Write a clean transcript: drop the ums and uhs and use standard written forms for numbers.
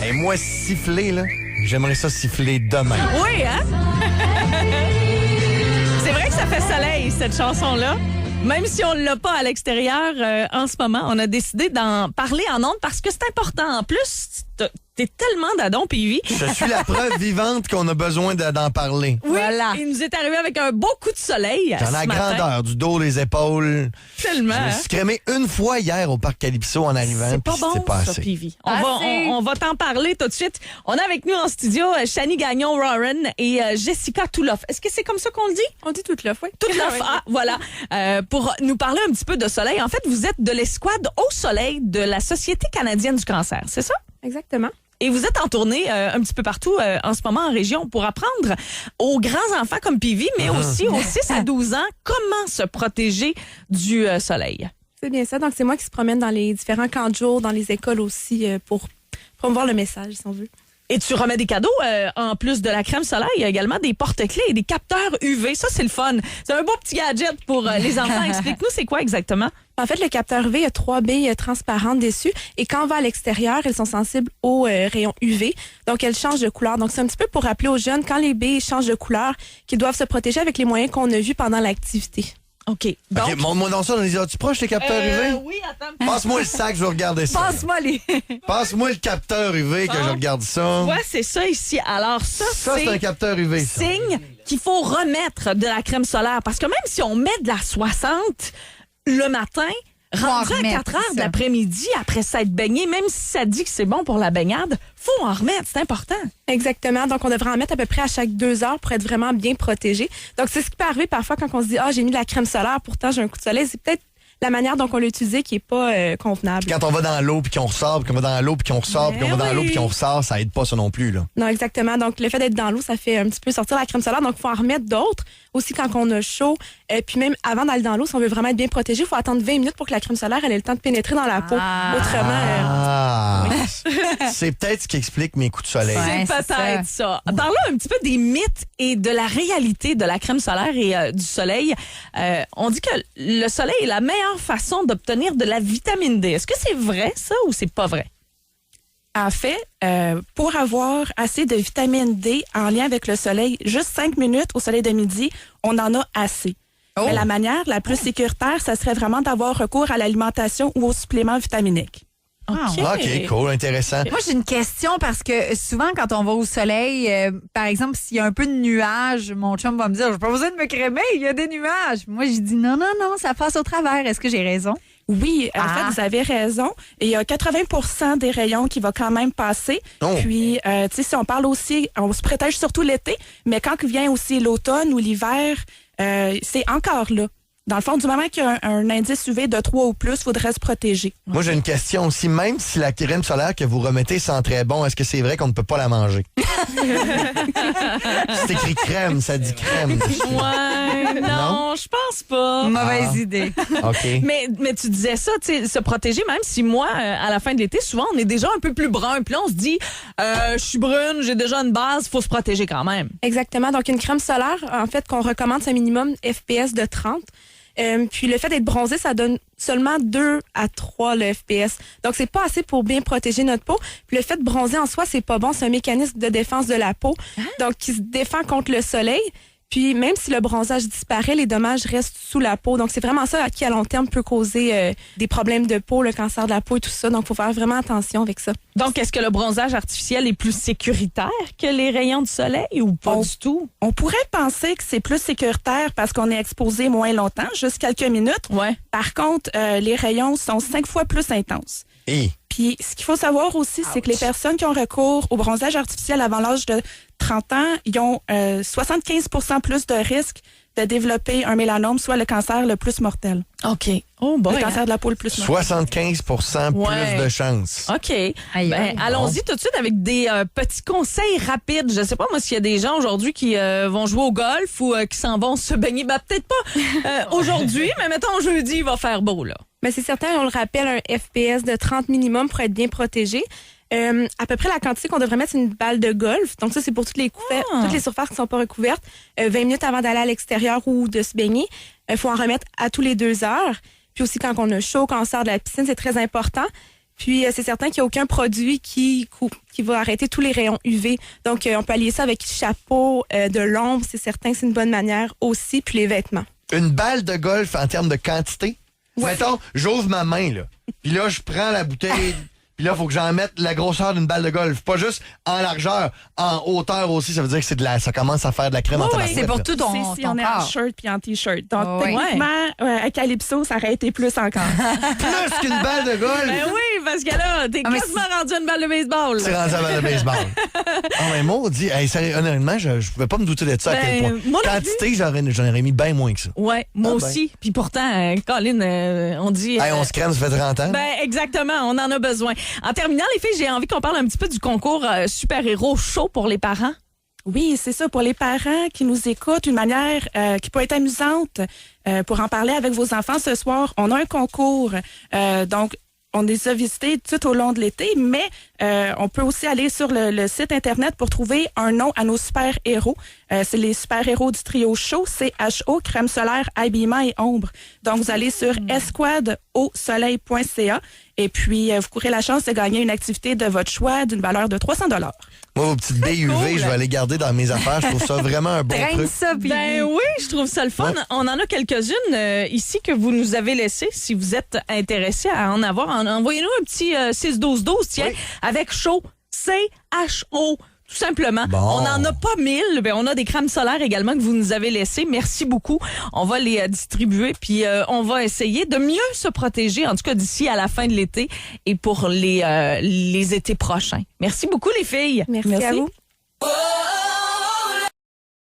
Et moi, siffler, là, j'aimerais ça siffler demain. Oui, hein? C'est vrai que ça fait soleil, cette chanson-là. Même si on ne l'a pas à l'extérieur en ce moment, on a décidé d'en parler en ondes parce que c'est important. En plus, t'es tellement d'adon, Pivi. Je suis la preuve vivante qu'on a besoin d'en parler. Oui, voilà. Il nous est arrivé avec un beau coup de soleil. Dans la grandeur, du dos, les épaules. Tellement. Je me suis crémé une fois hier au Parc Calypso en arrivant. C'est pas bon, c'est pas ça, assez. Pivi. On va t'en parler tout de suite. On a avec nous en studio Shani Gagnon-Warren et Jessica Touloff. Est-ce que c'est comme ça qu'on le dit? On dit Touloff, oui. Touloff, ah, voilà. Pour nous parler un petit peu de soleil. En fait, vous êtes de l'escouade au soleil de la Société canadienne du cancer, c'est ça? Exactement. Et vous êtes en tournée un petit peu partout en ce moment en région pour apprendre aux grands enfants comme Pivi, mais aussi aux 6 à 12 ans, comment se protéger du soleil. C'est bien ça. Donc, c'est moi qui se promène dans les différents camps de jour, dans les écoles aussi, pour promouvoir le message, si on veut. Et tu remets des cadeaux, en plus de la crème solaire, il y a également des porte-clés et des capteurs UV. Ça, c'est le fun. C'est un beau petit gadget pour les enfants. Explique-nous, c'est quoi exactement? En fait, le capteur UV, il y a 3 billes transparentes dessus. Et quand on va à l'extérieur, elles sont sensibles aux rayons UV. Donc, elles changent de couleur. Donc, c'est un petit peu pour rappeler aux jeunes, quand les billes changent de couleur, qu'ils doivent se protéger avec les moyens qu'on a vus pendant l'activité. OK. Donc, OK, montre-moi dans ça. Tu proches les capteurs UV? oui, attends. Passe-moi le sac, je vais regarder ça. Passe-moi les... Passe-moi le capteur UV que je regarde ça. Ouais, c'est ça ici. Alors, ça c'est un capteur UV. Ça. Signe qu'il faut remettre de la crème solaire. Parce que même si on met de la 60 le matin, rendu à 4 heures de l'après-midi, après s'être baigné, même si ça dit que c'est bon pour la baignade, faut en remettre, c'est important. Exactement. Donc, on devrait en mettre à peu près à chaque 2 heures pour être vraiment bien protégé. Donc, c'est ce qui peut arriver parfois quand on se dit « Ah, j'ai mis de la crème solaire, pourtant j'ai un coup de soleil ». C'est peut-être la manière dont on l'a utilisé qui est pas convenable. Quand on va dans l'eau puis qu'on ressort, puis qu'on va dans l'eau puis qu'on ressort, puis qu'on va dans l'eau puis qu'on ressort, ça aide pas ça non plus, là. Non, exactement. Donc, le fait d'être dans l'eau, ça fait un petit peu sortir la crème solaire. Donc, il faut en remettre d'autres. Aussi, quand on a chaud. Puis même avant d'aller dans l'eau, si on veut vraiment être bien protégé, il faut attendre 20 minutes pour que la crème solaire elle ait le temps de pénétrer dans la peau. Autrement... c'est peut-être ce qui explique mes coups de soleil. C'est peut-être ça. Parlons un petit peu des mythes et de la réalité de la crème solaire et du soleil. On dit que le soleil est la meilleure façon d'obtenir de la vitamine D. Est-ce que c'est vrai, ça, ou c'est pas vrai? En fait, pour avoir assez de vitamine D en lien avec le soleil, juste 5 minutes au soleil de midi, on en a assez. Mais la manière la plus sécuritaire, ça serait vraiment d'avoir recours à l'alimentation ou aux suppléments vitaminiques. OK, cool, intéressant. Moi, j'ai une question parce que souvent, quand on va au soleil, par exemple, s'il y a un peu de nuages, mon chum va me dire, j'ai pas besoin de me crémer, il y a des nuages. Moi, je dis non, ça passe au travers. Est-ce que j'ai raison? Oui, en fait, vous avez raison. Il y a 80% des rayons qui vont quand même passer. Puis, tu sais, si on parle aussi, on se protège surtout l'été, mais quand vient aussi l'automne ou l'hiver, c'est encore là. Dans le fond, du moment qu'il y a un indice UV de 3 ou plus, il faudrait se protéger. Moi, j'ai une question aussi. Même si la crème solaire que vous remettez sent très bon, est-ce que c'est vrai qu'on ne peut pas la manger? C'est écrit crème, ça dit crème. Ouais, non, je pense pas. Mauvaise idée. OK. Mais tu disais ça, tu sais, se protéger, même si moi, à la fin de l'été, souvent, on est déjà un peu plus brun. Puis là, on se dit, je suis brune, j'ai déjà une base, faut se protéger quand même. Exactement. Donc, une crème solaire, en fait, qu'on recommande, c'est un minimum FPS de 30. Puis le fait d'être bronzé, ça donne seulement 2 à 3 le FPS. Donc, c'est pas assez pour bien protéger notre peau. Puis le fait de bronzer en soi, c'est pas bon. C'est un mécanisme de défense de la peau, donc qui se défend contre le soleil. Puis même si le bronzage disparaît, les dommages restent sous la peau. Donc, c'est vraiment ça qui, à long terme, peut causer des problèmes de peau, le cancer de la peau et tout ça. Donc, il faut faire vraiment attention avec ça. Donc, est-ce que le bronzage artificiel est plus sécuritaire que les rayons du soleil ou pas du tout? On pourrait penser que c'est plus sécuritaire parce qu'on est exposé moins longtemps, juste quelques minutes. Ouais. Par contre, les rayons sont 5 fois plus intenses. Puis, ce qu'il faut savoir aussi, c'est que les personnes qui ont recours au bronzage artificiel avant l'âge de 30 ans, ils ont 75% plus de risque de développer un mélanome, soit le cancer le plus mortel. OK. Oh boy, le cancer de la peau le plus mortel. 75% plus de chance. OK. Allons-y tout de suite avec des petits conseils rapides. Je sais pas, moi, s'il y a des gens aujourd'hui qui vont jouer au golf ou qui s'en vont se baigner. Ben, peut-être pas aujourd'hui, mais mettons jeudi, il va faire beau, là. Mais c'est certain, on le rappelle, un FPS de 30 minimum pour être bien protégé. À peu près la quantité qu'on devrait mettre, c'est une balle de golf. Donc ça, c'est pour toutes les surfaces qui ne sont pas recouvertes. 20 minutes avant d'aller à l'extérieur ou de se baigner. Il faut en remettre à tous les 2 heures. Puis aussi, quand on a chaud, quand on sort de la piscine, c'est très important. Puis, c'est certain qu'il n'y a aucun produit qui va arrêter tous les rayons UV. Donc, on peut allier ça avec chapeau, de l'ombre. C'est certain que c'est une bonne manière aussi. Puis, les vêtements. Une balle de golf en termes de quantité? Ouais. Mettons, j'ouvre ma main, là. Puis là, je prends la bouteille. Puis là, il faut que j'en mette la grosseur d'une balle de golf. Pas juste en largeur, en hauteur aussi. Ça veut dire que ça commence à faire de la crème en tabarouette. C'est pour là. tout ton Si on est en corps. shirt puis en t-shirt. Donc, Oh, ouais. techniquement, à Calypso, ça aurait été plus encore. Plus qu'une balle de golf! Ben oui, parce que là, t'es Ah, mais quasiment rendu à une balle de baseball. C'est rendu à la balle de baseball. Oh, mais maudit. Hey, sérieux, honnêtement, je pouvais pas me douter de ça à quel Ben, point. moi non Quantité, j'en aurais mis bien moins que ça. Ouais, moi Ah, ben. aussi. Puis pourtant, Colin, on dit... Hey, on se crème, ça fait 30 ans. Ben exactement, on en a besoin. En terminant, les filles, j'ai envie qu'on parle un petit peu du concours super-héros chaud pour les parents. Oui, c'est ça. Pour les parents qui nous écoutent, une manière qui peut être amusante pour en parler avec vos enfants ce soir, on a un concours. Donc, on les a visités tout au long de l'été, mais on peut aussi aller sur le site Internet pour trouver un nom à nos super-héros. C'est les super-héros du trio chaud, CHO, crème solaire, habillement et ombre. Donc, vous allez sur esquadeausoleil.ca et puis vous courez la chance de gagner une activité de votre choix d'une valeur de 300 $. Moi, vos petites baies UV, cool. je vais les garder dans mes affaires. Je trouve ça vraiment un bon Traîne truc. ça, puis Ben oui, je trouve ça le fun. Ouais. On en a quelques-unes ici que vous nous avez laissées. Si vous êtes intéressés à en avoir, envoyez-nous un petit 6-12-12, tiens, Oui. avec chaud, C-H-O. Tout simplement. Bon. On n'en a pas 1000. Ben, on a des crèmes solaires également que vous nous avez laissées. Merci beaucoup. On va les distribuer puis on va essayer de mieux se protéger, en tout cas d'ici à la fin de l'été et pour les étés prochains. Merci beaucoup les filles. Merci à vous.